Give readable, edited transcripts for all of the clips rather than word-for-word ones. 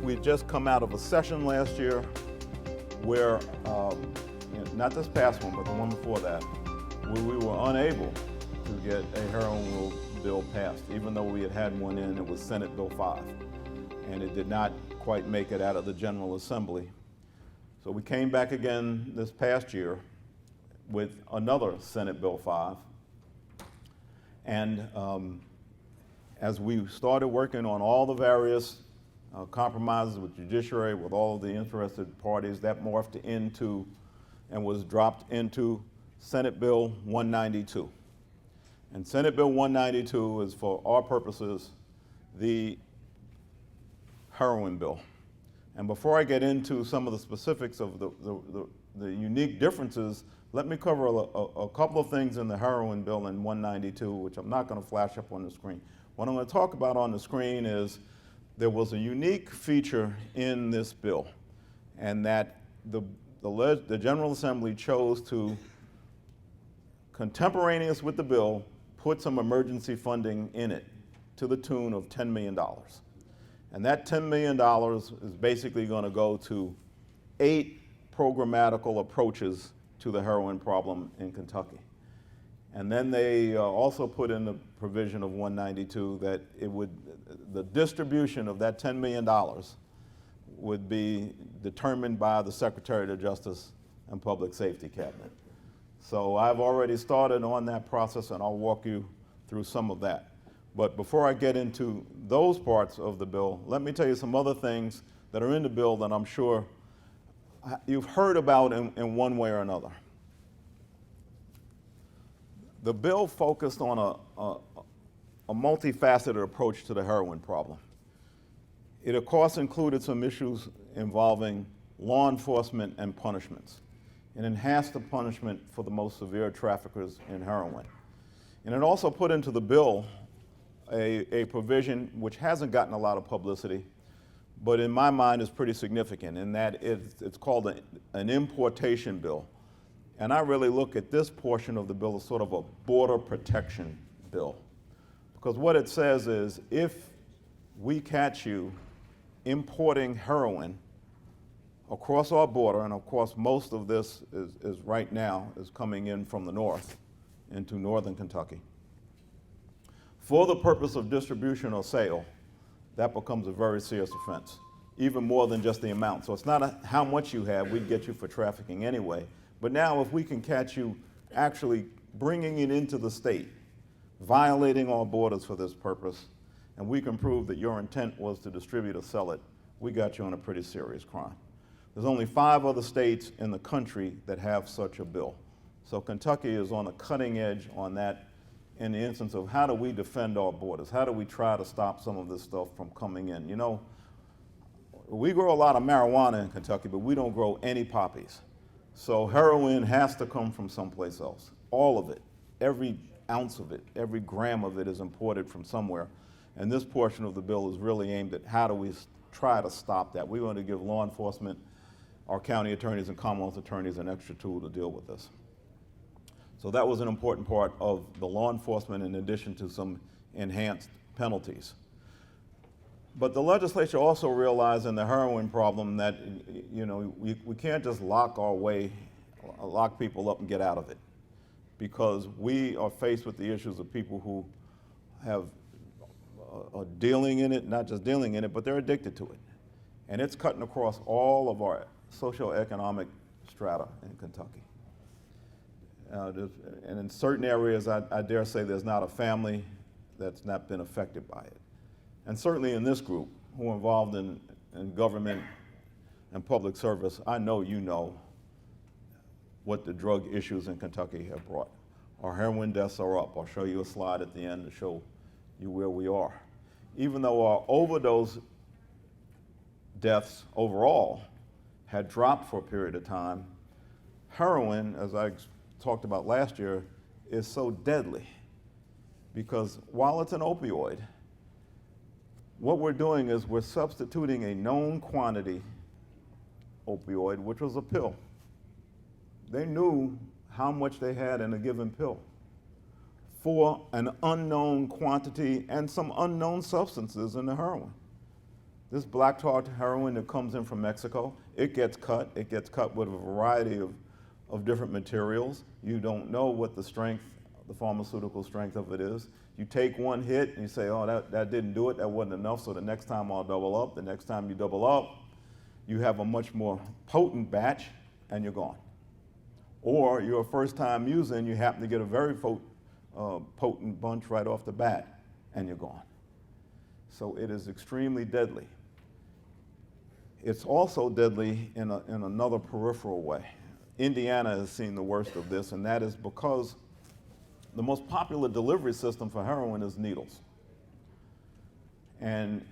we'd just come out of a session last year where, not this past one, but the one before that, where we were unable to get a heroin rule bill passed, even though we had had one in. It was Senate Bill 5, and it did not quite make it out of the General Assembly. So we came back again this past year with another Senate Bill 5, and as we started working on all the various compromises with judiciary, with all of the interested parties, that morphed into and was dropped into Senate Bill 192. And Senate Bill 192 is, for our purposes, the heroin bill. And before I get into some of the specifics of the unique differences, let me cover a couple of things in the heroin bill in 192, which I'm not going to flash up on the screen. What I'm going to talk about on the screen is there was a unique feature in this bill, and that the General Assembly chose to, contemporaneous with the bill, put some emergency funding in it to the tune of $10 million. And that $10 million is basically going to go to 8 programmatical approaches to the heroin problem in Kentucky. And then they also put in the provision of 192 that the distribution of that $10 million would be determined by the Secretary of Justice and Public Safety Cabinet. So I've already started on that process, and I'll walk you through some of that. But before I get into those parts of the bill, let me tell you some other things that are in the bill that I'm sure you've heard about in one way or another. The bill focused on a multifaceted approach to the heroin problem. It, of course, included some issues involving law enforcement and punishments. It enhanced the punishment for the most severe traffickers in heroin. And it also put into the bill a provision which hasn't gotten a lot of publicity, but in my mind is pretty significant, in that it's called an importation bill. And I really look at this portion of the bill as sort of a border protection bill. Because what it says is, if we catch you importing heroin across our border, and of course most of this is right now is coming in from the north into northern Kentucky, for the purpose of distribution or sale, that becomes a very serious offense, even more than just the amount. So it's not how much you have, we'd get you for trafficking anyway. But now if we can catch you actually bringing it into the state, violating our borders for this purpose, and we can prove that your intent was to distribute or sell it, we got you on a pretty serious crime. There's only 5 other states in the country that have such a bill. So Kentucky is on the cutting edge on that, in the instance of how do we defend our borders? How do we try to stop some of this stuff from coming in? You know, we grow a lot of marijuana in Kentucky, but we don't grow any poppies. So heroin has to come from someplace else. All of it, every ounce of it, every gram of it is imported from somewhere. And this portion of the bill is really aimed at how do we try to stop that. We want to give law enforcement, our county attorneys and Commonwealth attorneys, an extra tool to deal with this. So that was an important part of the law enforcement, in addition to some enhanced penalties. But the legislature also realized in the heroin problem that, you know, we can't just lock people up and get out of it, because we are faced with the issues of people who are dealing in it, not just dealing in it, but they're addicted to it. And it's cutting across all of our socioeconomic strata in Kentucky. And in certain areas, I dare say there's not a family that's not been affected by it. And certainly in this group, who are involved in government and public service, I know you know what the drug issues in Kentucky have brought. Our heroin deaths are up. I'll show you a slide at the end to show you where we are. Even though our overdose deaths overall had dropped for a period of time, heroin, as I talked about last year, is so deadly, because while it's an opioid, what we're doing is we're substituting a known quantity opioid, which was a pill. They knew how much they had in a given pill, for an unknown quantity and some unknown substances in the heroin. This black tar heroin that comes in from Mexico, it gets cut. It gets cut with a variety of different materials. You don't know what the strength, the pharmaceutical strength of it is. You take one hit and you say, oh, that didn't do it, that wasn't enough, so the next time I'll double up. The next time you double up, you have a much more potent batch and you're gone. Or you're a first-time user and you happen to get a very potent bunch right off the bat and you're gone. So it is extremely deadly. It's also deadly in another peripheral way. Indiana has seen the worst of this, and that is because the most popular delivery system for heroin is needles. And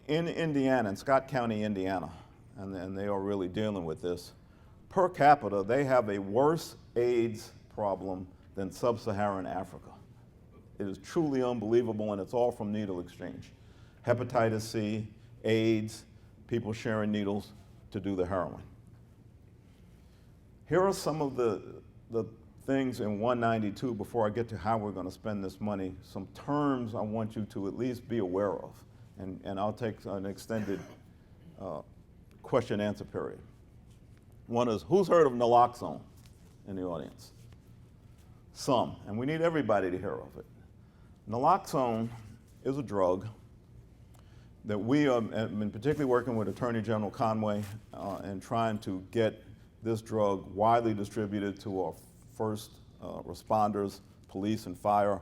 in Indiana, in Scott County, Indiana, and they are really dealing with this, per capita, they have a worse AIDS problem than sub-Saharan Africa. It is truly unbelievable, and it's all from needle exchange. Hepatitis C, AIDS, people sharing needles to do the heroin. Here are some of the things in 192, before I get to how we're going to spend this money, some terms I want you to at least be aware of. And I'll take an extended question-answer period. One is, who's heard of naloxone in the audience? Some, and we need everybody to hear of it. Naloxone is a drug that we have been particularly working with Attorney General Conway and trying to get this drug widely distributed to our first responders, police and fire,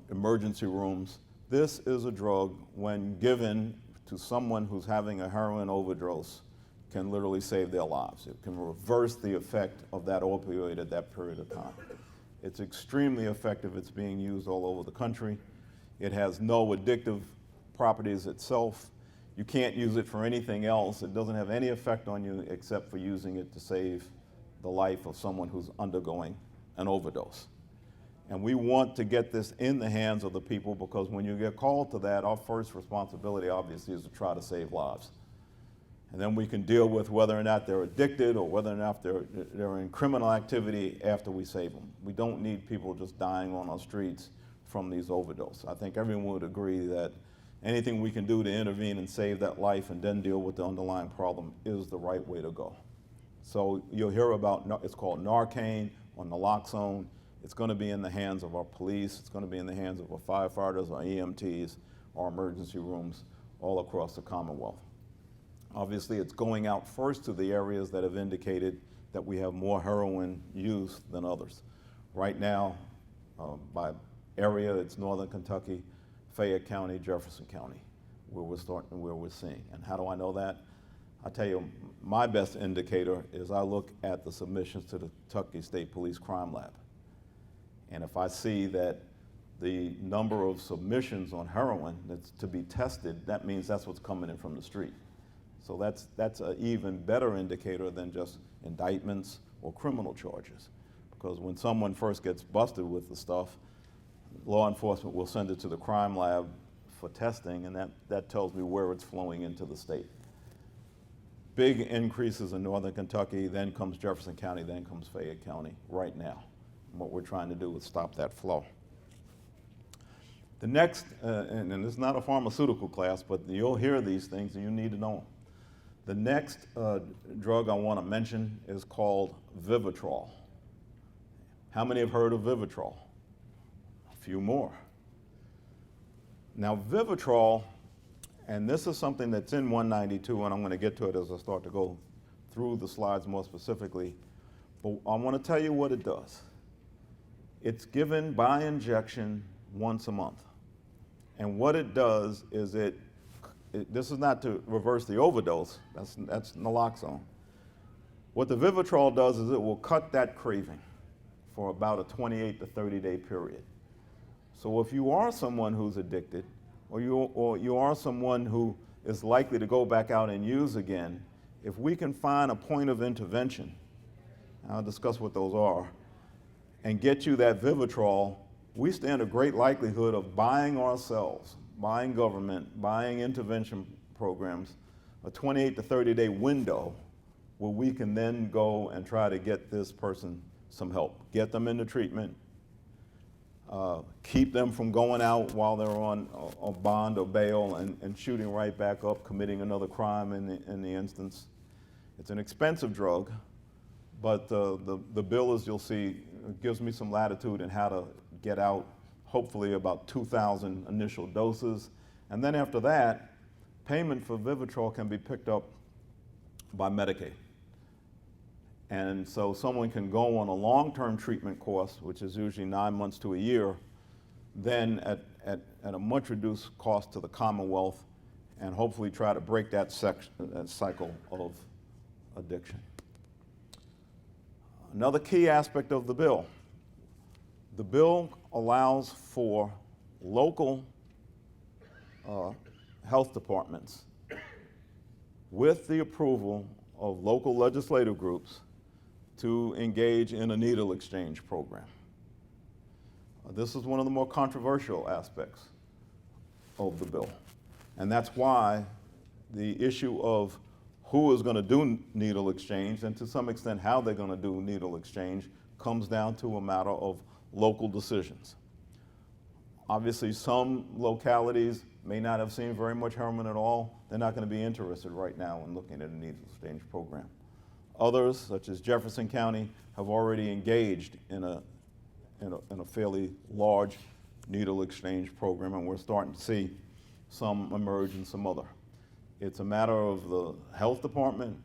emergency rooms. This is a drug, when given to someone who's having a heroin overdose, can literally save their lives. It can reverse the effect of that opioid at that period of time. It's extremely effective. It's being used all over the country. It has no addictive properties itself. You can't use it for anything else. It doesn't have any effect on you except for using it to save the life of someone who's undergoing an overdose. And we want to get this in the hands of the people, because when you get called to that, our first responsibility obviously is to try to save lives. And then we can deal with whether or not they're addicted or whether or not they're in criminal activity after we save them. We don't need people just dying on our streets from these overdoses. I think everyone would agree that anything we can do to intervene and save that life and then deal with the underlying problem is the right way to go. So you'll hear about, it's called Narcan or naloxone. It's going to be in the hands of our police. It's going to be in the hands of our firefighters, our EMTs, our emergency rooms all across the Commonwealth. Obviously, it's going out first to the areas that have indicated that we have more heroin use than others. Right now, by area, it's Northern Kentucky, Fayette County, Jefferson County, where we're seeing. And how do I know that? I tell you, my best indicator is I look at the submissions to the Kentucky State Police Crime Lab. And if I see that the number of submissions on heroin that's to be tested, that means that's what's coming in from the street. So that's an even better indicator than just indictments or criminal charges. Because when someone first gets busted with the stuff, law enforcement will send it to the crime lab for testing, and that tells me where it's flowing into the state. Big increases in Northern Kentucky, then comes Jefferson County, then comes Fayette County right now. And what we're trying to do is stop that flow. The next, and it's not a pharmaceutical class, but you'll hear these things and you need to know them. The next drug I want to mention is called Vivitrol. How many have heard of Vivitrol? A few more. Now Vivitrol, and this is something that's in 192, and I'm going to get to it as I start to go through the slides more specifically, but I want to tell you what it does. It's given by injection once a month. And what it does is this is not to reverse the overdose, that's naloxone. What the Vivitrol does is it will cut that craving for about a 28 to 30 day period. So if you are someone who's addicted, or you are someone who is likely to go back out and use again, if we can find a point of intervention, I'll discuss what those are, and get you that Vivitrol, we stand a great likelihood of buying ourselves, buying government, buying intervention programs, a 28 to 30 day window where we can then go and try to get this person some help, get them into treatment, keep them from going out while they're on a bond or bail and shooting right back up, committing another crime in the instance. It's an expensive drug, but the bill, as you'll see, gives me some latitude in how to get out, hopefully about 2,000 initial doses. And then after that, payment for Vivitrol can be picked up by Medicaid. And so someone can go on a long-term treatment course, which is usually 9 months to a year, then at a much reduced cost to the Commonwealth, and hopefully try to break that cycle of addiction. Another key aspect of the bill allows for local health departments, with the approval of local legislative groups, to engage in a needle exchange program. This is one of the more controversial aspects of the bill. And that's why the issue of who is going to do needle exchange, and to some extent how they're going to do needle exchange, comes down to a matter of local decisions. Obviously, some localities may not have seen very much heroin at all. They're not going to be interested right now in looking at a needle exchange program. Others, such as Jefferson County, have already engaged in a fairly large needle exchange program, and we're starting to see some emerge and some other. It's a matter of the health department,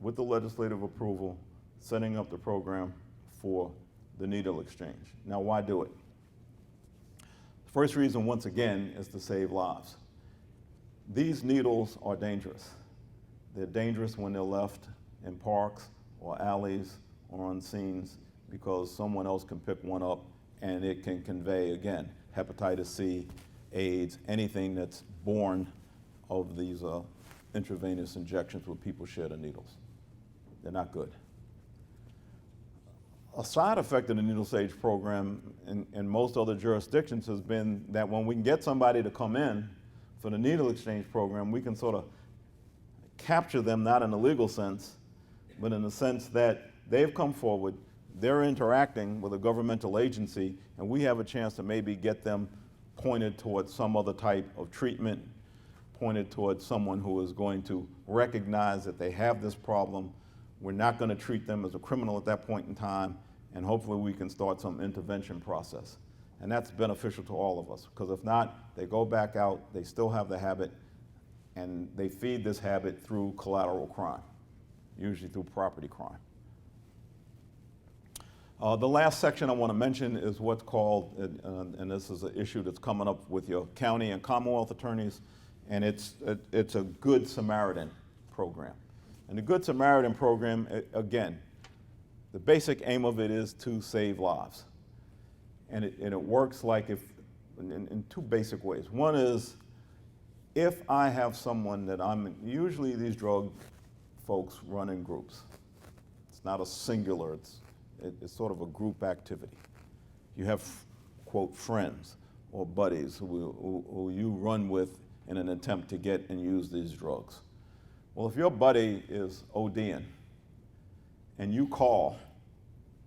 with the legislative approval, setting up the program for the needle exchange. Now, why do it? The first reason, once again, is to save lives. These needles are dangerous. They're dangerous when they're left in parks or alleys or on scenes, because someone else can pick one up and it can convey, again, hepatitis C, AIDS, anything that's born of these intravenous injections where people share the needles. They're not good. A side effect of the needle exchange program in most other jurisdictions has been that when we can get somebody to come in for the needle exchange program, we can sort of capture them, not in a legal sense, but in the sense that they've come forward, they're interacting with a governmental agency, and we have a chance to maybe get them pointed towards some other type of treatment, pointed towards someone who is going to recognize that they have this problem. We're not going to treat them as a criminal at that point in time, and hopefully we can start some intervention process. And that's beneficial to all of us, because if not, they go back out, they still have the habit, and they feed this habit through collateral crime, usually through property crime. The last section I want to mention is what's called, and this is an issue that's coming up with your county and Commonwealth attorneys, and it's a Good Samaritan program. And the Good Samaritan program, again, the basic aim of it is to save lives. And it works like in two basic ways. One is, if I have someone that usually these drug folks run in groups. It's not a singular, it's sort of a group activity. You have, quote, friends or buddies who you run with in an attempt to get and use these drugs. Well, if your buddy is ODing and you call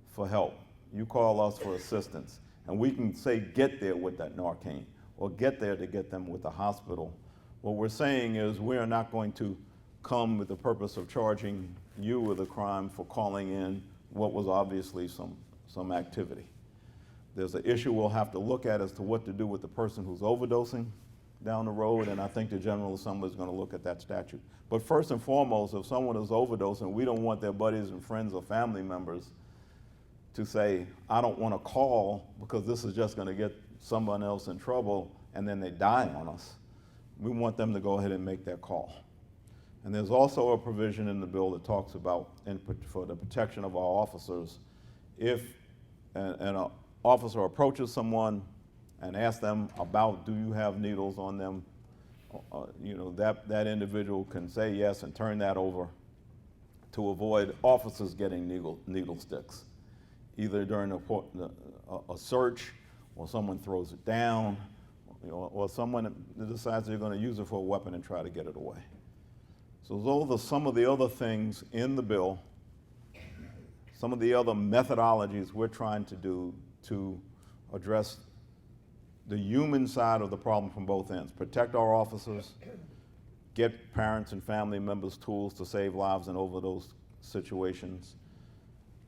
for help, you call us for assistance, and we can say get there with that Narcan or get there to get them with the hospital, what we're saying is we are not going to come with the purpose of charging you with a crime for calling in what was obviously some activity. There's an issue we'll have to look at as to what to do with the person who's overdosing down the road, and I think the General Assembly is going to look at that statute. But first and foremost, if someone is overdosing, we don't want their buddies and friends or family members to say, I don't want to call because this is just going to get someone else in trouble and then they die on us. We want them to go ahead and make that call. And there's also a provision in the bill that talks about, for the protection of our officers, if an officer approaches someone and asks them about, do you have needles on them, that individual can say yes and turn that over to avoid officers getting needle sticks, either during a search, or someone throws it down, or someone decides they're going to use it for a weapon and try to get it away. So those are some of the other things in the bill, some of the other methodologies we're trying to do to address the human side of the problem from both ends. Protect our officers, get parents and family members tools to save lives in overdose situations,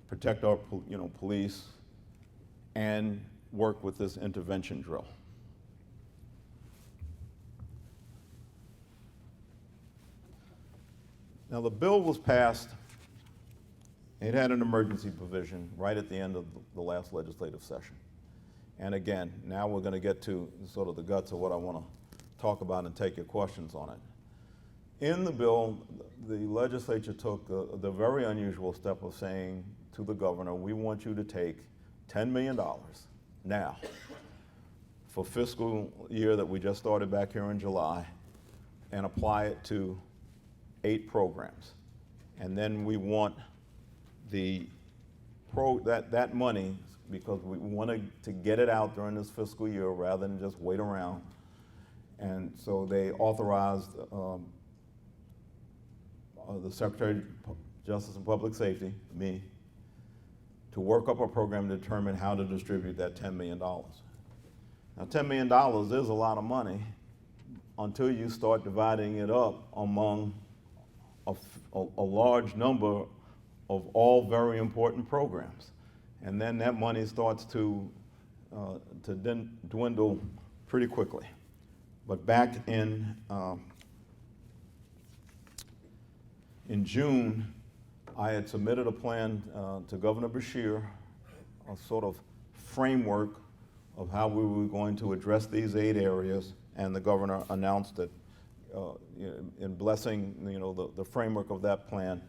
protect our police, and work with this intervention drill. Now, the bill was passed. It had an emergency provision right at the end of the last legislative session. And again, now we're going to get to sort of the guts of what I want to talk about and take your questions on it. In the bill, the legislature took the very unusual step of saying to the governor, we want you to take $10 million now for fiscal year that we just started back here in July and apply it to 8 programs. And then we want that money, because we wanted to get it out during this fiscal year rather than just wait around. And so they authorized the Secretary of Justice and Public Safety, me, to work up a program to determine how to distribute that $10 million. Now, $10 million is a lot of money until you start dividing it up among a large number of all very important programs. And then that money starts to dwindle pretty quickly. But back in June, I had submitted a plan to Governor Beshear, a sort of framework of how we were going to address these 8 areas, and the governor announced that in blessing the framework of that plan,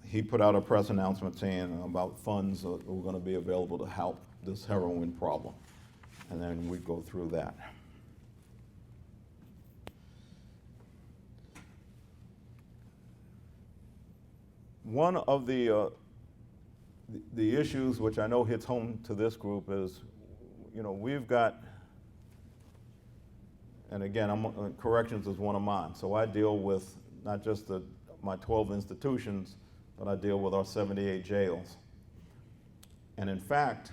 he put out a press announcement saying about funds that were going to be available to help this heroin problem. And then we go through that. One of the issues which I know hits home to this group is, we've got, and again, corrections is one of mine, so I deal with not just my 12 institutions, but I deal with our 78 jails. And in fact,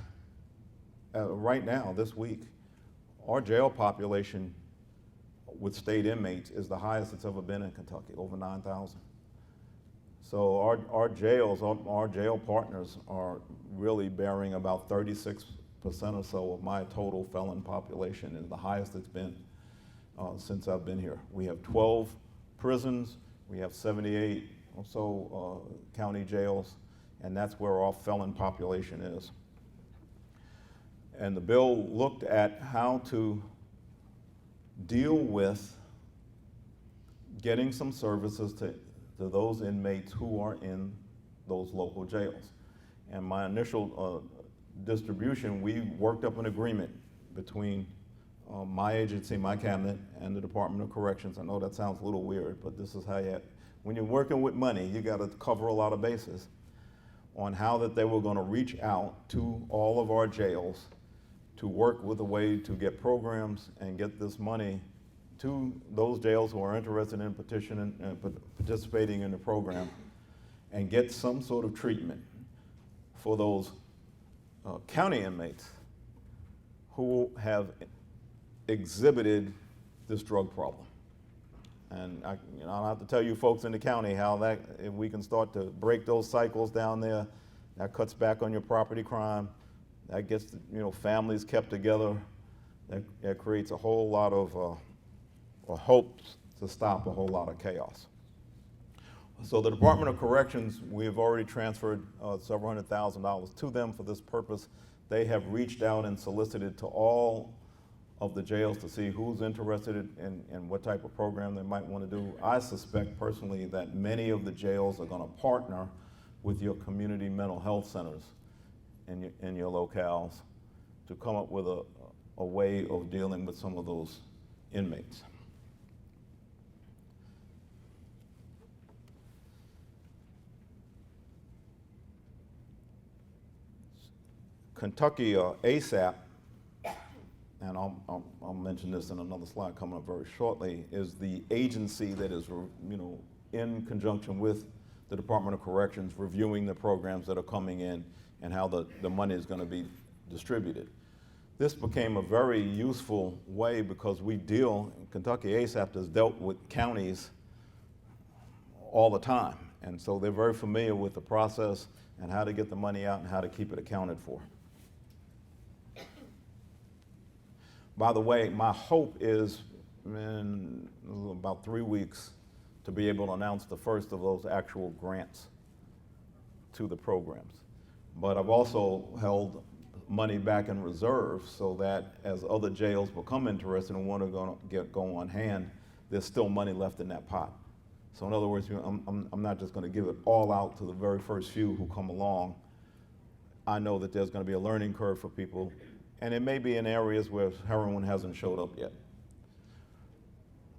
right now, this week, our jail population with state inmates is the highest it's ever been in Kentucky, over 9,000. So our jails, our jail partners are really bearing about 36% or so of my total felon population, and the highest it's been since I've been here. We have 12 prisons, we have 78 or so county jails, and that's where our felon population is. And the bill looked at how to deal with getting some services to those inmates who are in those local jails. And my initial distribution, we worked up an agreement between my agency, my cabinet, and the Department of Corrections. I know that sounds a little weird, but this is how when you're working with money, you got to cover a lot of bases on how that they were going to reach out to all of our jails to work with a way to get programs and get this money to those jails who are interested in participating in the program, and get some sort of treatment for those county inmates who have exhibited this drug problem. And I don't have to tell you folks in the county how that, if we can start to break those cycles down there, that cuts back on your property crime, that gets families kept together, that creates a whole lot of hopes to stop a whole lot of chaos. So the Department of Corrections, we have already transferred several $100,000 to them for this purpose. They have reached out and solicited to all of the jails to see who's interested in what type of program they might want to do. I suspect personally that many of the jails are going to partner with your community mental health centers in your locales to come up with a way of dealing with some of those inmates. Kentucky ASAP, and I'll mention this in another slide coming up very shortly, is the agency that is, in conjunction with the Department of Corrections, reviewing the programs that are coming in and how the money is going to be distributed. This became a very useful way because we deal, Kentucky ASAP has dealt with counties all the time. And so they're very familiar with the process and how to get the money out and how to keep it accounted for. By the way, my hope is in about 3 weeks to be able to announce the first of those actual grants to the programs. But I've also held money back in reserve so that as other jails become interested and want to go on hand, there's still money left in that pot. So in other words, I'm not just going to give it all out to the very first few who come along. I know that there's going to be a learning curve for people, and it may be in areas where heroin hasn't showed up yet.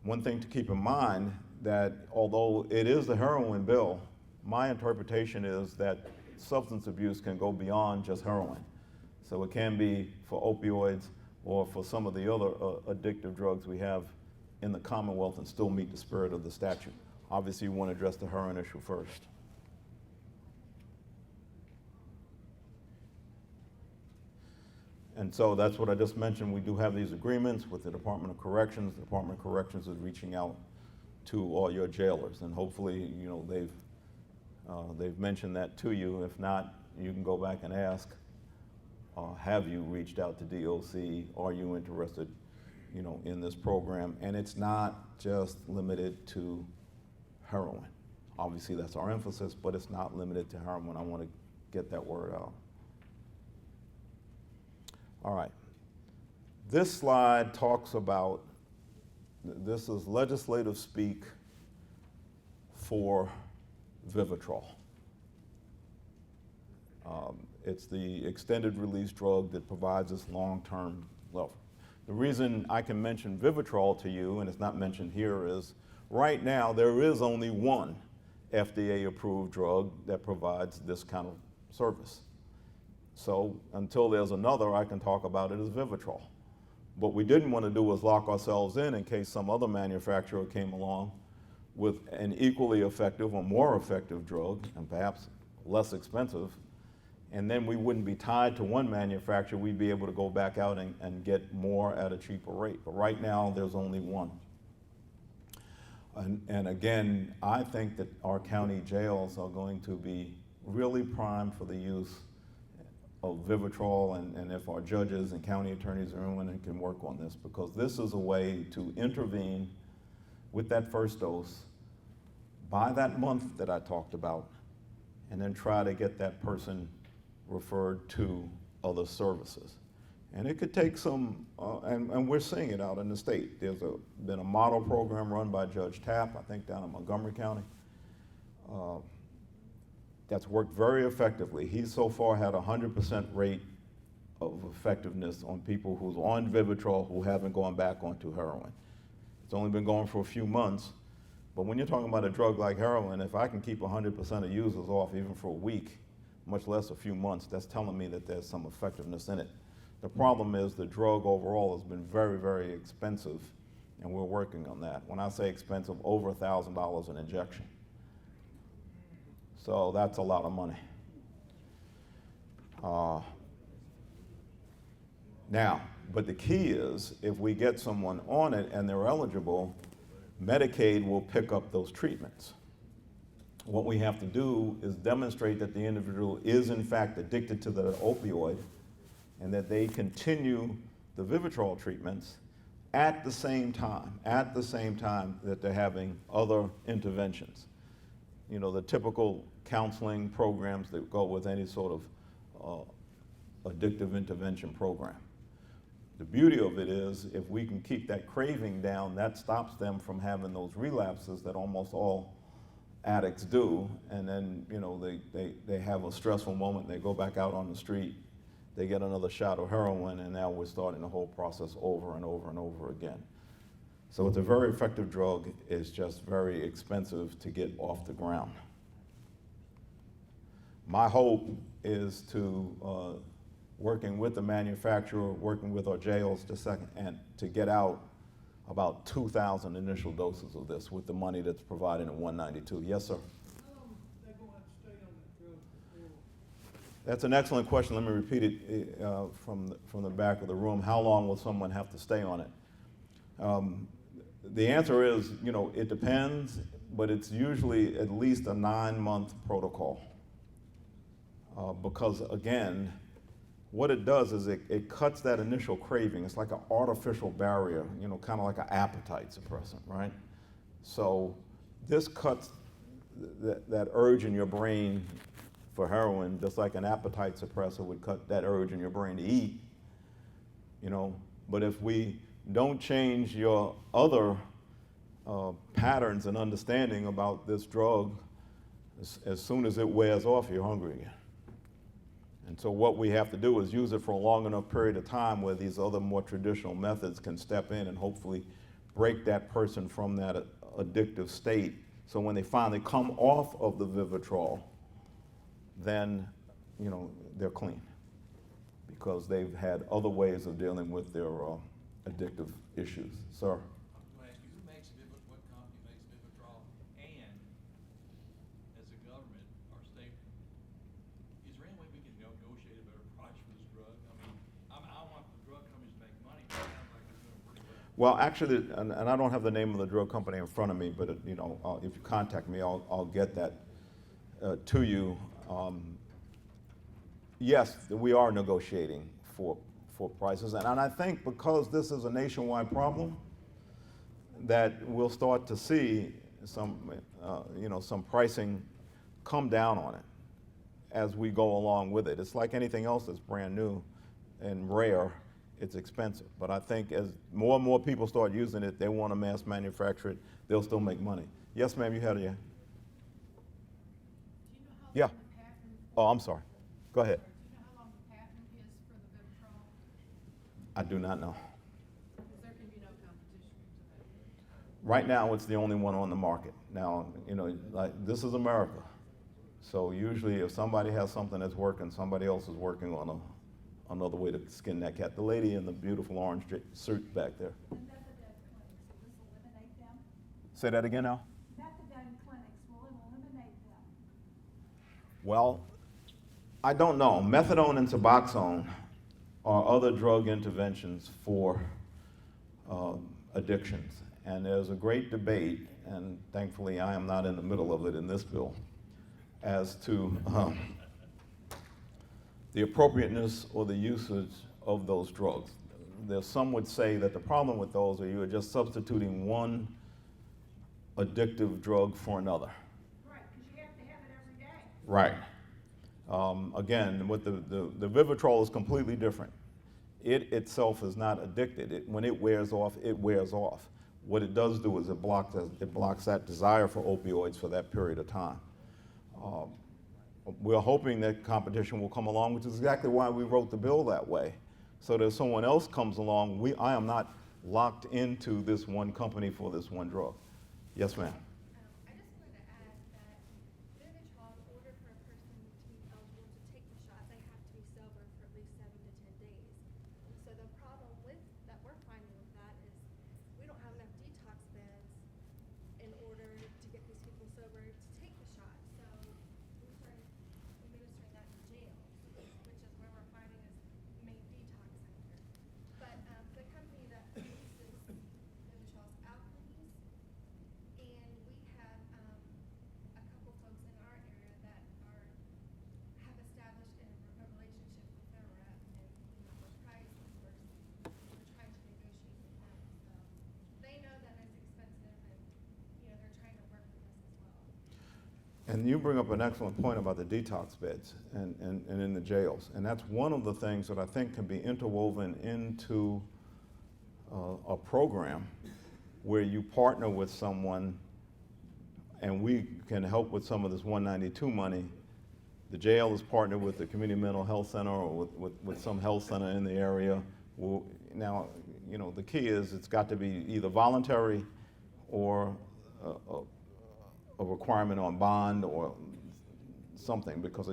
One thing to keep in mind that although it is the heroin bill, my interpretation is that substance abuse can go beyond just heroin. So it can be for opioids or for some of the other addictive drugs we have in the Commonwealth and still meet the spirit of the statute. Obviously, you want to address the heroin issue first. And so that's what I just mentioned. We do have these agreements with the Department of Corrections. The Department of Corrections is reaching out to all your jailers, and hopefully, they've mentioned that to you. If not, you can go back and ask, have you reached out to DOC? Are you interested, in this program? And it's not just limited to heroin. Obviously, that's our emphasis, but it's not limited to heroin. I want to get that word out. All right. This slide talks about, this is legislative speak for Vivitrol. It's the extended release drug that provides this long-term level. The reason I can mention Vivitrol to you, and it's not mentioned here, is right now there is only one FDA-approved drug that provides this kind of service. So until there's another, I can talk about it as Vivitrol. What we didn't want to do was lock ourselves in case some other manufacturer came along with an equally effective or more effective drug, and perhaps less expensive, and then we wouldn't be tied to one manufacturer. We'd be able to go back out and get more at a cheaper rate. But right now, there's only one. And again, I think that our county jails are going to be really primed for the use of Vivitrol, and if our judges and county attorneys are in and can work on this, because this is a way to intervene with that first dose by that month that I talked about, and then try to get that person referred to other services. And it could take some, and we're seeing it out in the state. There's been a model program run by Judge Tapp, I think down in Montgomery County, that's worked very effectively. He's so far had a 100% rate of effectiveness on people who's on Vivitrol who haven't gone back onto heroin. It's only been going for a few months, but when you're talking about a drug like heroin, if I can keep 100% of users off even for a week, much less a few months, that's telling me that there's some effectiveness in it. The problem is the drug overall has been very, very expensive, and we're working on that. When I say expensive, over $1,000 an injection. So that's a lot of money. Now, but the key is if we get someone on it and they're eligible, Medicaid will pick up those treatments. What we have to do is demonstrate that the individual is in fact addicted to the opioid and that they continue the Vivitrol treatments at the same time that they're having other interventions. You know, the typical counseling programs that go with any sort of addictive intervention program. The beauty of it is if we can keep that craving down, that stops them from having those relapses that almost all addicts do, and then they have a stressful moment, they go back out on the street, they get another shot of heroin, and now we're starting the whole process over and over and over again. So it's a very effective drug, it's just very expensive to get off the ground. My hope is to, working with the manufacturer, working with our jails to get out about 2,000 initial doses of this with the money that's provided in 192. Yes, sir? They're going to have to stay on that drug That's an excellent question. Let me repeat it from the back of the room. How long will someone have to stay on it? The answer is, it depends, but it's usually at least a 9-month protocol. Because again, what it does is it cuts that initial craving. It's like an artificial barrier, kind of like an appetite suppressant, right? So this cuts that urge in your brain for heroin, just like an appetite suppressor would cut that urge in your brain to eat, But if we don't change your other patterns and understanding about this drug, as soon as it wears off, you're hungry again. And so what we have to do is use it for a long enough period of time where these other more traditional methods can step in and hopefully break that person from that addictive state. So when they finally come off of the Vivitrol, then they're clean because they've had other ways of dealing with their addictive issues. Sir? I'm going to ask you, who makes what company makes Vivitrol? And as a government or state, is there any way we can negotiate a better price for this drug? I want the drug companies to make money, but it sounds like they're doing pretty well. Well, actually, and I don't have the name of the drug company in front of me, but if you contact me, I'll get that to you. Yes, we are negotiating for prices, and I think because this is a nationwide problem, that we'll start to see some pricing come down on it as we go along with it. It's like anything else that's brand new and rare, it's expensive. But I think as more and more people start using it, they want to mass manufacture it, they'll still make money. Yes, ma'am, you had a yeah. Do you know how Yeah. long the patent? Oh, I'm sorry. Go ahead. Do you know how long the patent is for the Vivitrol? I do not know. Because there can be no competition to that. Right now, it's the only one on the market. Now, like this is America. So usually if somebody has something that's working, somebody else is working on another way to skin that cat. The lady in the beautiful orange suit back there. The methadone clinics, will this eliminate them? Say that again now? Methadone clinics, will it eliminate them? Well, I don't know. Methadone and Suboxone are other drug interventions for addictions. And there's a great debate, and thankfully I am not in the middle of it in this bill, as to the appropriateness or the usage of those drugs. Some would say that the problem with those are you are just substituting one addictive drug for another. Right, because you have to have it every day. Right. Again, with the Vivitrol is completely different. It itself is not addicted. When it wears off, it wears off. What it does do is it blocks that desire for opioids for that period of time. We're hoping that competition will come along, which is exactly why we wrote the bill that way. So that if someone else comes along, I am not locked into this one company for this one drug. Yes, ma'am. I just wanted to add that Vivitrol, in order for a person to be eligible to take the shot, they have to be sober for at least 7 to 10 days. So the problem that we're finding with that is we don't have enough detox beds in order to get these people sober to take the shot. So we started administering that in jails, which is where we're finding is the main detox center. But the company that produces Vivitrol is Alkermes. And we have a couple folks in our area that have established a relationship with their rep, and we're trying to negotiate with them. So they know that it's expensive, and they're trying to work with us as well. And you bring up an excellent point about the detox beds and in the jails. And that's one of the things that I think can be interwoven into a program where you partner with someone and we can help with some of this 192 money. The jail is partnered with the community mental health center or with some health center in the area. Now, the key is it's got to be either voluntary or a requirement on bond or something, because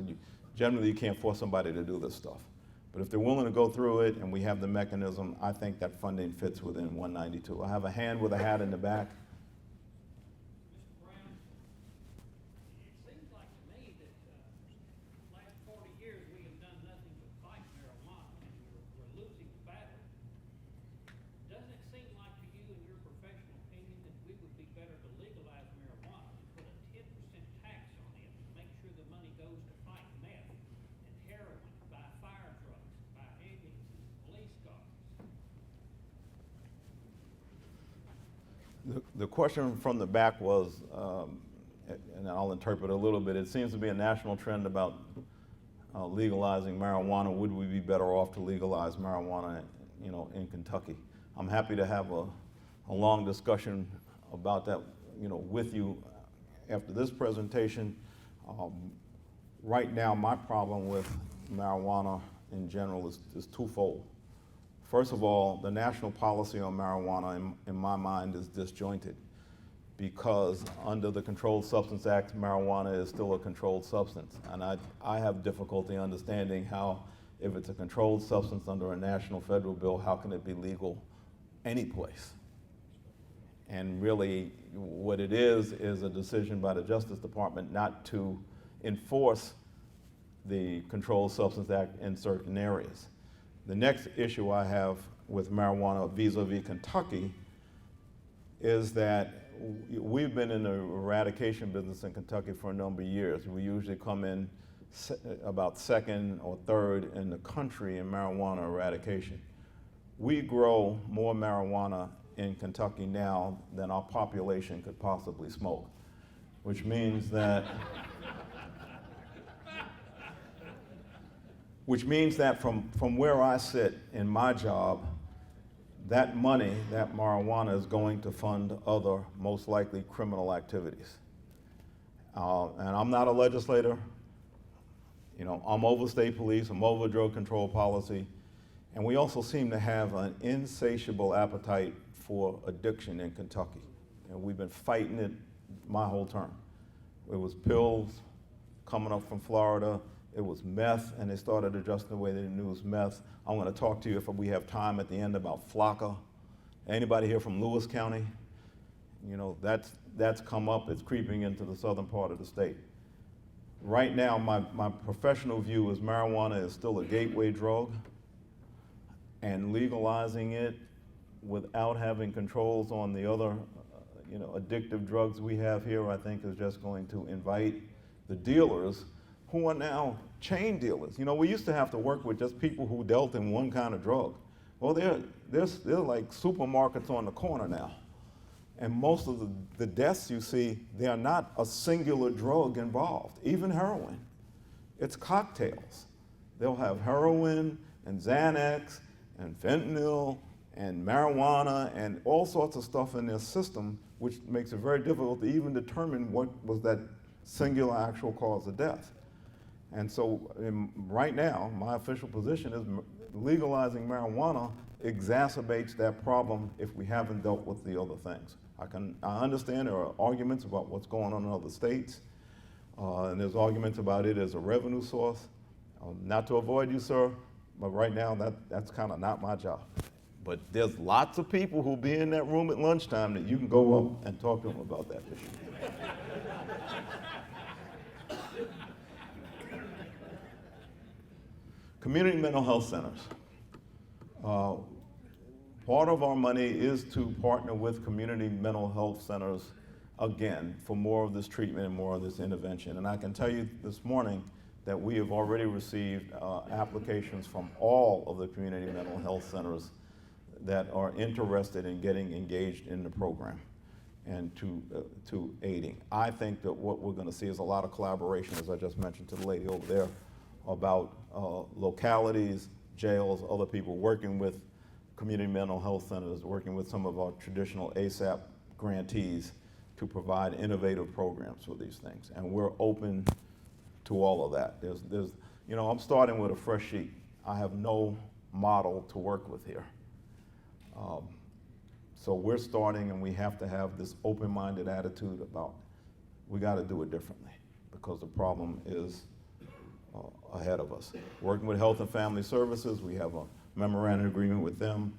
generally you can't force somebody to do this stuff. But if they're willing to go through it and we have the mechanism, I think that funding fits within 192. I have a hand with a hat in the back. Mr. Brown, it seems like to me that the last 40 years we the question from the back was, and I'll interpret a little bit, it seems to be a national trend about legalizing marijuana. Would we be better off to legalize marijuana, in Kentucky? I'm happy to have a long discussion about that, with you after this presentation. Right now, my problem with marijuana in general is twofold. First of all, the national policy on marijuana, in my mind, is disjointed, because under the Controlled Substance Act, marijuana is still a controlled substance. And I have difficulty understanding how, if it's a controlled substance under a national federal bill, how can it be legal any place? And really, what it is a decision by the Justice Department not to enforce the Controlled Substance Act in certain areas. The next issue I have with marijuana vis-a-vis Kentucky is that we've been in the eradication business in Kentucky for a number of years. We usually come in about second or third in the country in marijuana eradication. We grow more marijuana in Kentucky now than our population could possibly smoke, which means that from where I sit in my job, that money, that marijuana, is going to fund other, most likely, criminal activities. And I'm not a legislator. I'm over state police, I'm over drug control policy, and we also seem to have an insatiable appetite for addiction in Kentucky. And we've been fighting it my whole term. It was pills coming up from Florida. It was meth, and they started adjusting the way they knew it was meth. I'm going to talk to you, if we have time at the end, about Flocka. Anybody here from Lewis County? That's come up. It's creeping into the southern part of the state. Right now, my professional view is marijuana is still a gateway drug, and legalizing it without having controls on the other addictive drugs we have here, I think, is just going to invite the dealers, who are now chain dealers. We used to have to work with just people who dealt in one kind of drug. Well, they're like supermarkets on the corner now. And most of the deaths you see, they are not a singular drug involved. Even heroin, it's cocktails. They'll have heroin and Xanax and fentanyl and marijuana and all sorts of stuff in their system, which makes it very difficult to even determine what was that singular actual cause of death. And so right now, my official position is legalizing marijuana exacerbates that problem if we haven't dealt with the other things. I understand there are arguments about what's going on in other states, and there's arguments about it as a revenue source. Not to avoid you, sir, but right now that's kind of not my job. But there's lots of people who'll be in that room at lunchtime that you can go up and talk to them about that issue. Community mental health centers. Part of our money is to partner with community mental health centers, again, for more of this treatment and more of this intervention. And I can tell you this morning that we have already received applications from all of the community mental health centers that are interested in getting engaged in the program and to aiding. I think that what we're going to see is a lot of collaboration, as I just mentioned to the lady over there, about localities, jails, other people working with community mental health centers, working with some of our traditional ASAP grantees to provide innovative programs for these things. And we're open to all of that. I'm starting with a fresh sheet. I have no model to work with here. So we're starting, and we have to have this open-minded attitude about we got to do it differently because the problem is ahead of us. Working with Health and Family Services, we have a memorandum agreement with them.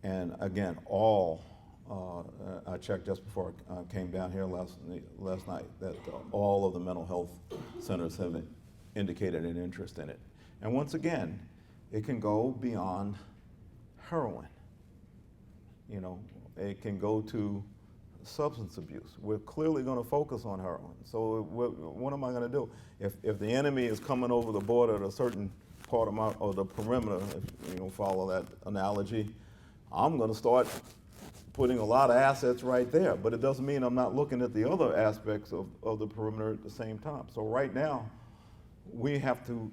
And again, I checked just before I came down here last night, that all of the mental health centers have indicated an interest in it. And once again, it can go beyond heroin. It can go to substance abuse. We're clearly going to focus on heroin. So what am I going to do? If the enemy is coming over the border at a certain part of the perimeter, if you don't follow that analogy, I'm going to start putting a lot of assets right there. But it doesn't mean I'm not looking at the other aspects of the perimeter at the same time. So right now, we have to,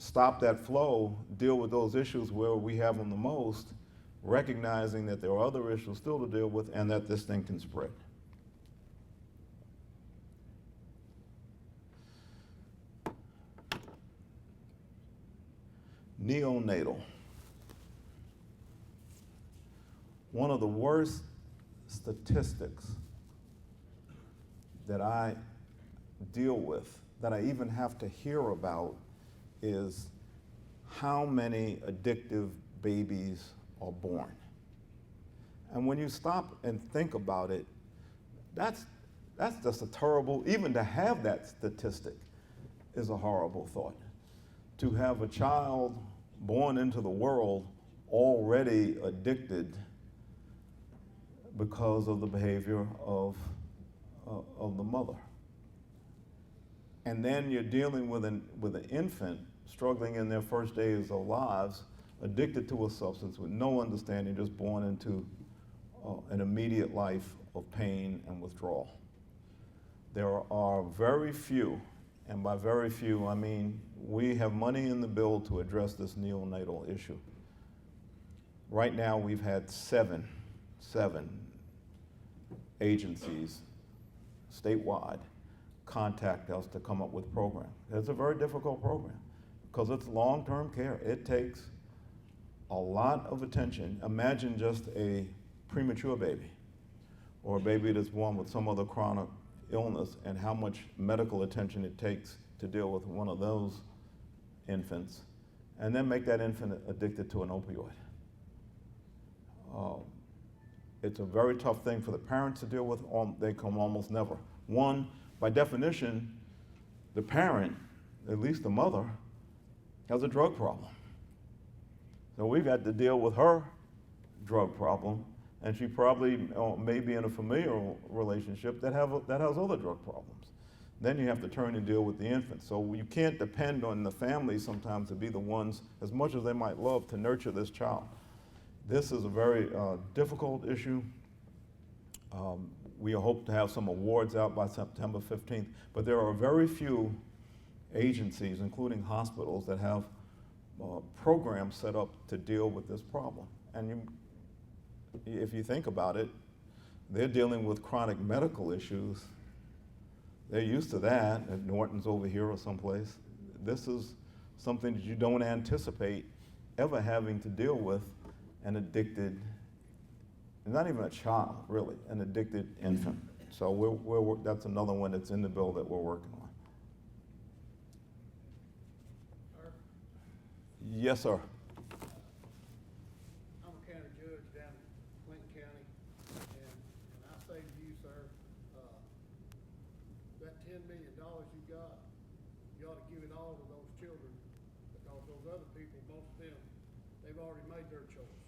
stop that flow, deal with those issues where we have them the most, recognizing that there are other issues still to deal with and that this thing can spread. Neonatal. One of the worst statistics that I deal with, that I even have to hear about, is how many addictive babies are born. And when you stop and think about it, that's just a terrible, even to have that statistic is a horrible thought. To have a child born into the world already addicted because of the behavior of the mother. And then you're dealing with an infant struggling in their first days of lives, addicted to a substance with no understanding, just born into an immediate life of pain and withdrawal. There are very few, and by very few I mean we have money in the bill to address this neonatal issue. Right now we've had seven agencies statewide contact us to come up with programs. It's a very difficult program because it's long-term care. It takes a lot of attention. Imagine just a premature baby or a baby that's born with some other chronic illness and how much medical attention it takes to deal with one of those infants, and then make that infant addicted to an opioid. It's a very tough thing for the parents to deal with. They come almost never. One, by definition, the parent, at least the mother, has a drug problem. So we've got to deal with her drug problem, and she probably may be in a familial relationship that has other drug problems. Then you have to turn and deal with the infant. So you can't depend on the family sometimes to be the ones, as much as they might love, to nurture this child. This is a very difficult issue. We hope to have some awards out by September 15th, but there are very few agencies, including hospitals, that have programs set up to deal with this problem. And if you think about it, they're dealing with chronic medical issues. They're used to that at Norton's over here or someplace. This is something that you don't anticipate ever having to deal with an addicted, not even a child, really, an addicted infant. So that's another one that's in the bill that we're working on. Sir, Yes, sir. I'm a county judge down in Clinton County, and I say to you, sir, that $10 million you got, you ought to give it all to those children, because those other people, most of them, they've already made their choice.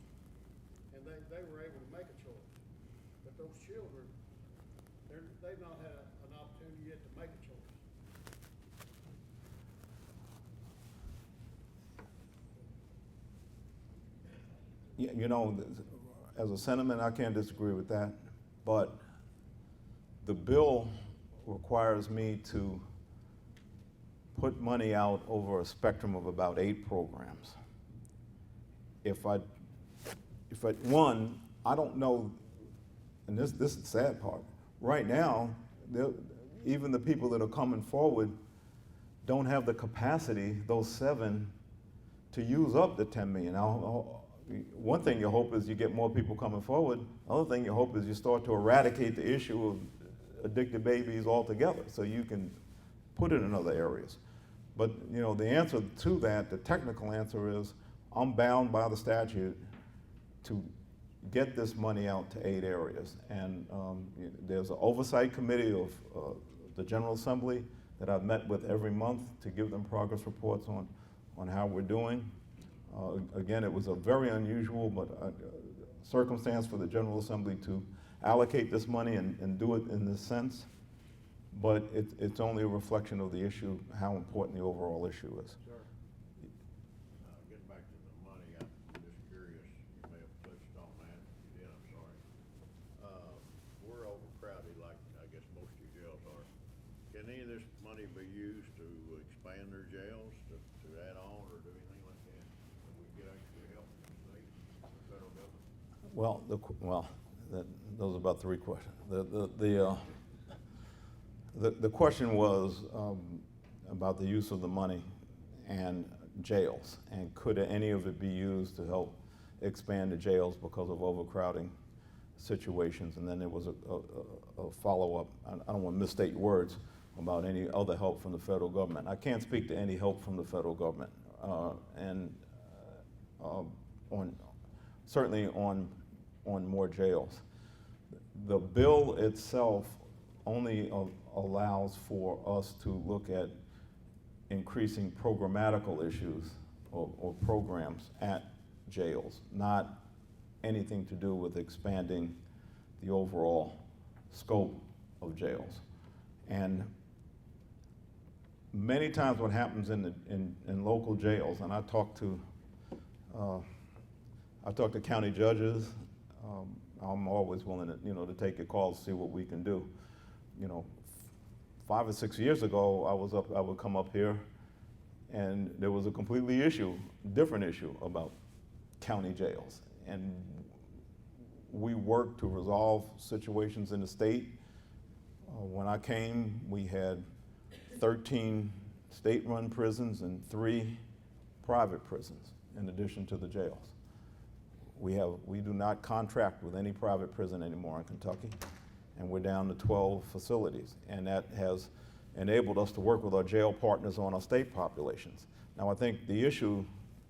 And they were able to make a choice. But those children, they've not had an opportunity yet to make a choice. Yeah, as a sentiment, I can't disagree with that, but the bill requires me to put money out over a spectrum of about 8 programs. One, I don't know, and this is the sad part. Right now, even the people that are coming forward don't have the capacity, those 7, to use up the 10 million. Now, one thing you hope is you get more people coming forward. Another thing you hope is you start to eradicate the issue of addicted babies altogether, so you can put it in other areas. But the answer to that, the technical answer is, I'm bound by the statute to get this money out to 8 areas. And there's an oversight committee of the General Assembly that I've met with every month to give them progress reports on how we're doing. Again, it was a very unusual circumstance for the General Assembly to allocate this money and do it in this sense. But it's only a reflection of the issue, how important the overall issue is. Sir, getting back to the money, I'm just curious, you may have any of this money be used to expand their jails, to add on, or do anything like that? Or we get extra help from the state, the federal government? Those are about three questions. The question was about the use of the money and jails, and could any of it be used to help expand the jails because of overcrowding situations? And then there was a follow-up, I don't want to misstate your words, about any other help from the federal government. I can't speak to any help from the federal government, certainly on more jails. The bill itself only allows for us to look at increasing programmatical issues or programs at jails, not anything to do with expanding the overall scope of jails. And many times what happens in local jails, and I talk to county judges. I'm always willing to take a call to see what we can do. 5 or 6 years ago, I would come up here, and there was a completely different issue about county jails. And we worked to resolve situations in the state. When I came, we had 13 state-run prisons and 3 private prisons, in addition to the jails. We do not contract with any private prison anymore in Kentucky, and we're down to 12 facilities, and that has enabled us to work with our jail partners on our state populations. Now, I think the issue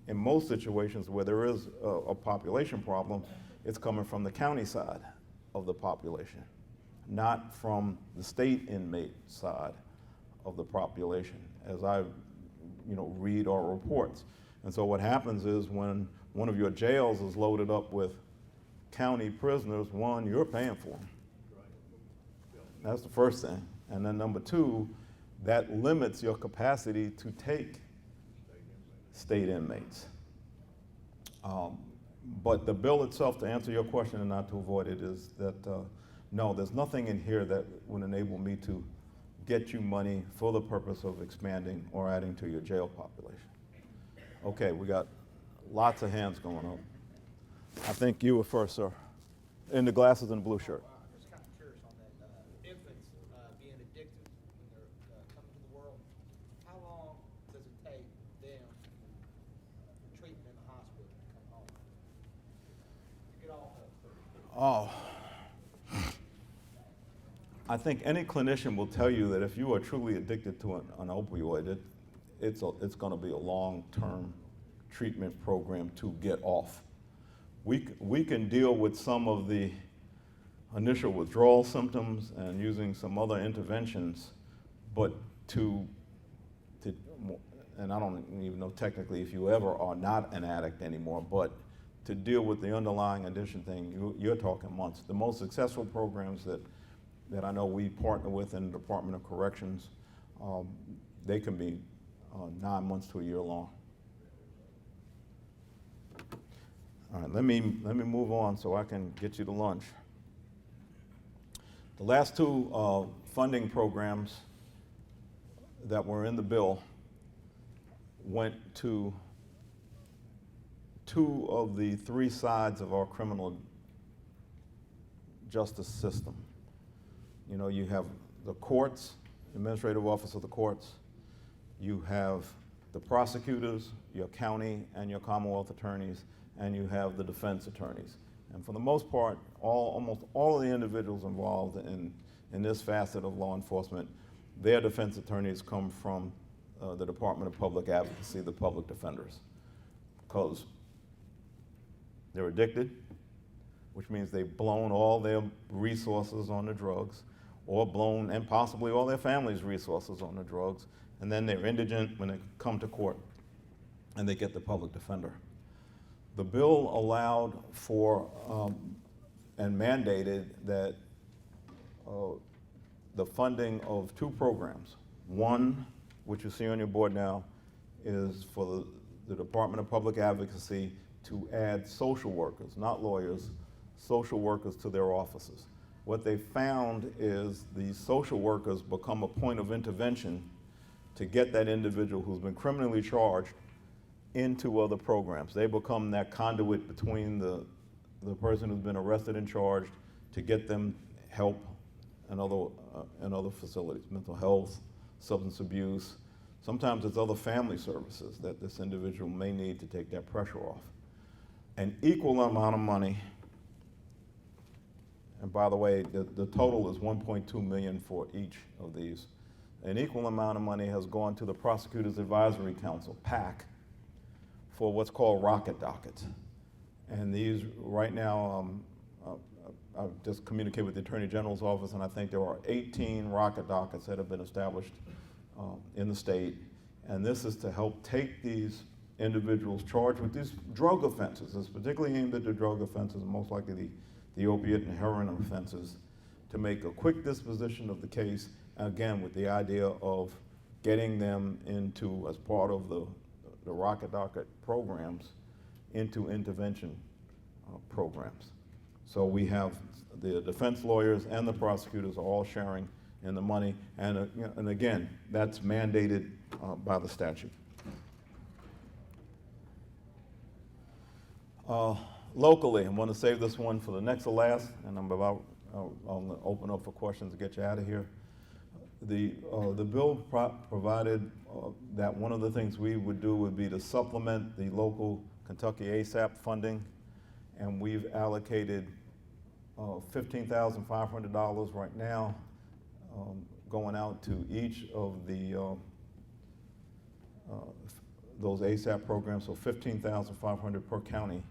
in most situations where there is a population problem, it's coming from the county side of the population, not from the state inmate side of the population, as I read our reports. And so what happens is when one of your jails is loaded up with county prisoners, one, you're paying for them. That's the first thing. And then number 2, that limits your capacity to take state inmates. But the bill itself, to answer your question and not to avoid it, is that no, there's nothing in here that would enable me to get you money for the purpose of expanding or adding to your jail population. Okay, we got lots of hands going up. I think you were first, sir, in the glasses and the blue shirt. I'm just kind of curious on that. Infants being addicted when they're coming to the world, how long does it take them for treatment in the hospital to come home? To get off of it? I think any clinician will tell you that if you are truly addicted to an opioid, it's going to be a long-term treatment program to get off. We can deal with some of the initial withdrawal symptoms and using some other interventions, but and I don't even know technically if you ever are not an addict anymore, but to deal with the underlying addiction thing, you're talking months. The most successful programs that I know we partner with in the Department of Corrections, they can be 9 months to a year long. All right, let me move on so I can get you to lunch. The last 2 funding programs that were in the bill went to 2 of the 3 sides of our criminal justice system. You have the courts, administrative office of the courts. You have the prosecutors, your county and your Commonwealth attorneys, and you have the defense attorneys. And for the most part, almost all of the individuals involved in this facet of law enforcement, their defense attorneys come from the Department of Public Advocacy, the public defenders, because they're addicted, which means they've blown all their resources on the drugs, or blown, and possibly all their family's resources on the drugs, and then they're indigent when they come to court, and they get the public defender. The bill allowed for and mandated that the funding of 2 programs. One, which you see on your board now, is for the Department of Public Advocacy to add social workers, not lawyers, social workers to their offices. what they found is the social workers become a point of intervention to get that individual who's been criminally charged into other programs. They become that conduit between the person who's been arrested and charged to get them help in other facilities, mental health, substance abuse. Sometimes it's other family services that this individual may need to take that pressure off. An equal amount of money, and by the way, the total is $1.2 million for each of these. An equal amount of money has gone to the Prosecutors Advisory Council, PAC, for what's called rocket dockets. And these, right now, I've just communicated with the Attorney General's office, and I think there are 18 rocket dockets that have been established in the state. And this is to help take these individuals charged with these drug offenses. It's particularly aimed at the drug offenses, most likely the opiate and heroin offenses, to make a quick disposition of the case, again, with the idea of getting them into, as part of the rocket docket programs, into intervention programs. So we have the defense lawyers and the prosecutors are all sharing in the money, and again, that's mandated by the statute. Locally, I'm going to save this one for the next to last, and I'm going to open up for questions to get you out of here. The bill provided that one of the things we would do would be to supplement the local Kentucky ASAP funding, and we've allocated $15,500 right now going out to each of the those ASAP programs, so $15,500 per county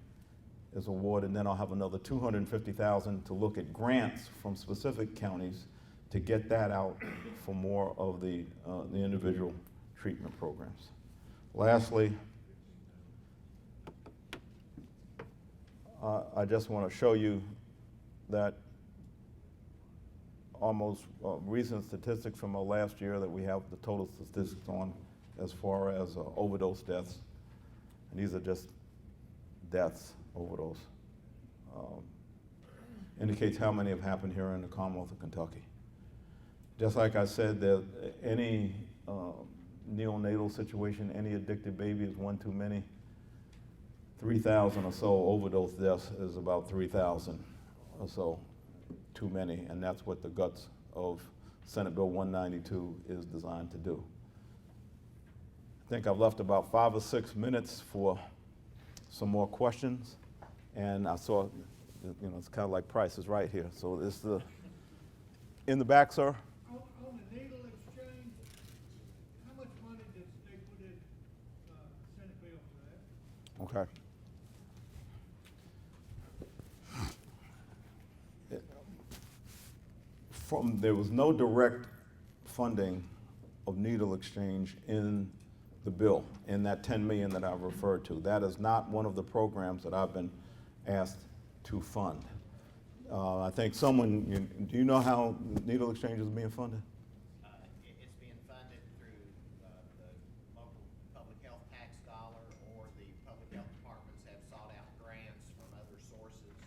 is awarded, and then I'll have another $250,000 to look at grants from specific counties to get that out for more of the individual treatment programs. Lastly, I just want to show you that almost recent statistics from last year that we have the total statistics on as far as overdose deaths. And these are just deaths, overdose. Indicates how many have happened here in the Commonwealth of Kentucky. Just like I said, that any neonatal situation, any addicted baby is one too many. 3,000 or so overdose deaths is about 3,000 or so too many, and that's what the guts of Senate Bill 192 is designed to do. I think I've left about 5 or 6 minutes for some more questions, and I saw, it's kind of like Price is right here. So it's in the back, sir. On the needle exchange, how much money did they put in Senate bill for that? Okay. There was no direct funding of needle exchange in the bill, in that $10 million that I referred to. That is not one of the programs that I've been asked to fund. I think do you know how needle exchange is being funded? It's being funded through the local public health tax dollar, or the public health departments have sought out grants from other sources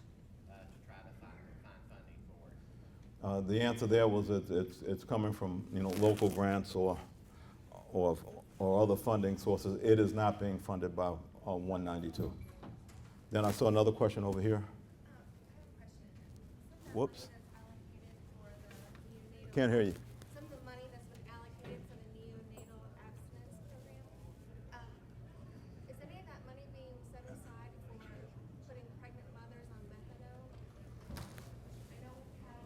to try to find funding for it. The answer there was it's coming from local grants or other funding sources. It is not being funded by 192. Then I saw another question over here. Whoops. Can't hear you. Some of the money that's been allocated for the neonatal abstinence program, is any of that money being set aside for putting pregnant mothers on methadone? I know we have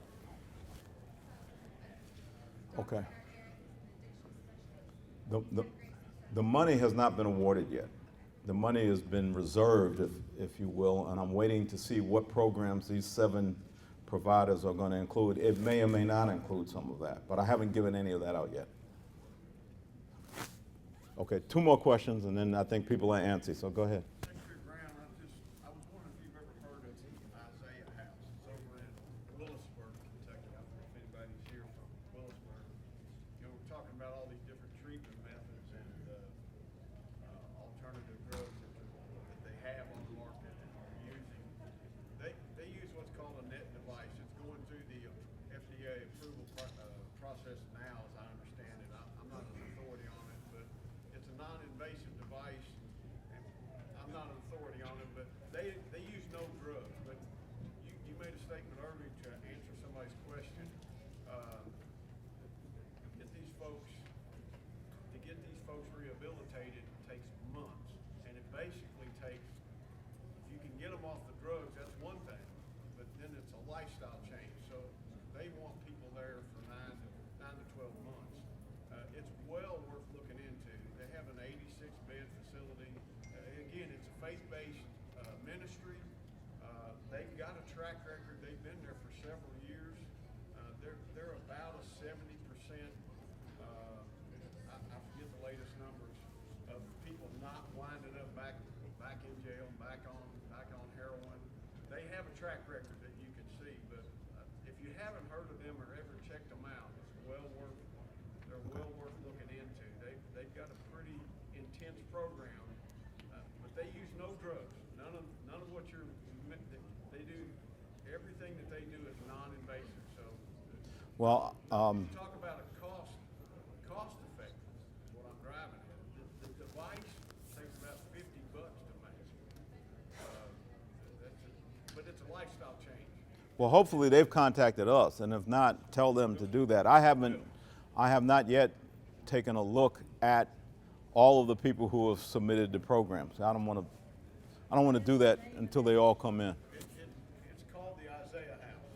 Okay. Dr. Eric, who's an addiction specialist. The money has not been awarded yet. The money has been reserved, if you will, and I'm waiting to see what programs these 7 providers are going to include. It may or may not include some of that, but I haven't given any of that out yet. Okay, 2 more questions, and then I think people are antsy, so go ahead. Secretary Brown, I was wondering if you've ever heard of the Isaiah House. It's over in Willisburg, Kentucky. I don't know if anybody's here from Willisburg. We're talking about all these different treatment methods and alternative drugs that they have on the market and are using. They use what's called a net device. It's going through the not winding up back in jail, back on heroin. They have a track record that you can see, but if you haven't heard of them or ever checked them out, they're well worth looking into. They've got a pretty intense program, but they use no drugs. None of what they do. Everything that they do is non-invasive. So, Well, talk about a cost effective is what I'm driving at. The device takes about $50 to make. But it's a lifestyle change. well, hopefully they've contacted us, and if not, tell them to do that. I have not yet taken a look at all of the people who have submitted the programs. I don't want to do that until they all come in. It's called the Isaiah House.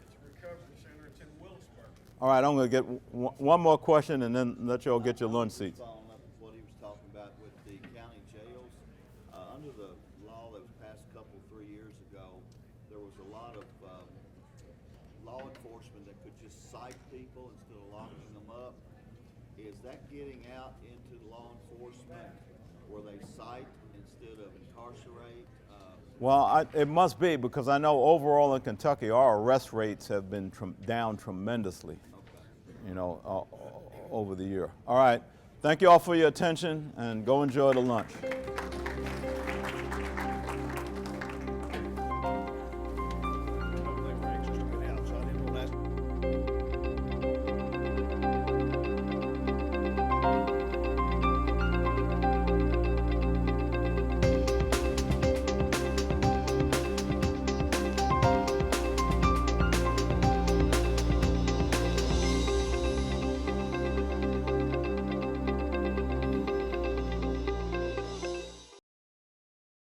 It's a recovery center. It's in Willisburg. All right, I'm going to get one more question and then let you all get your lunch seats. Following up with what he was talking about with the county jails, under the law that was passed a couple, 3 years ago, there was a lot of law enforcement that could just cite people instead of locking them up. Is that getting out into law enforcement where they cite instead of incarcerate? Well, it must be, because I know overall in Kentucky, our arrest rates have been down tremendously, you know, over the year. All right, thank you all for your attention, and go enjoy the lunch.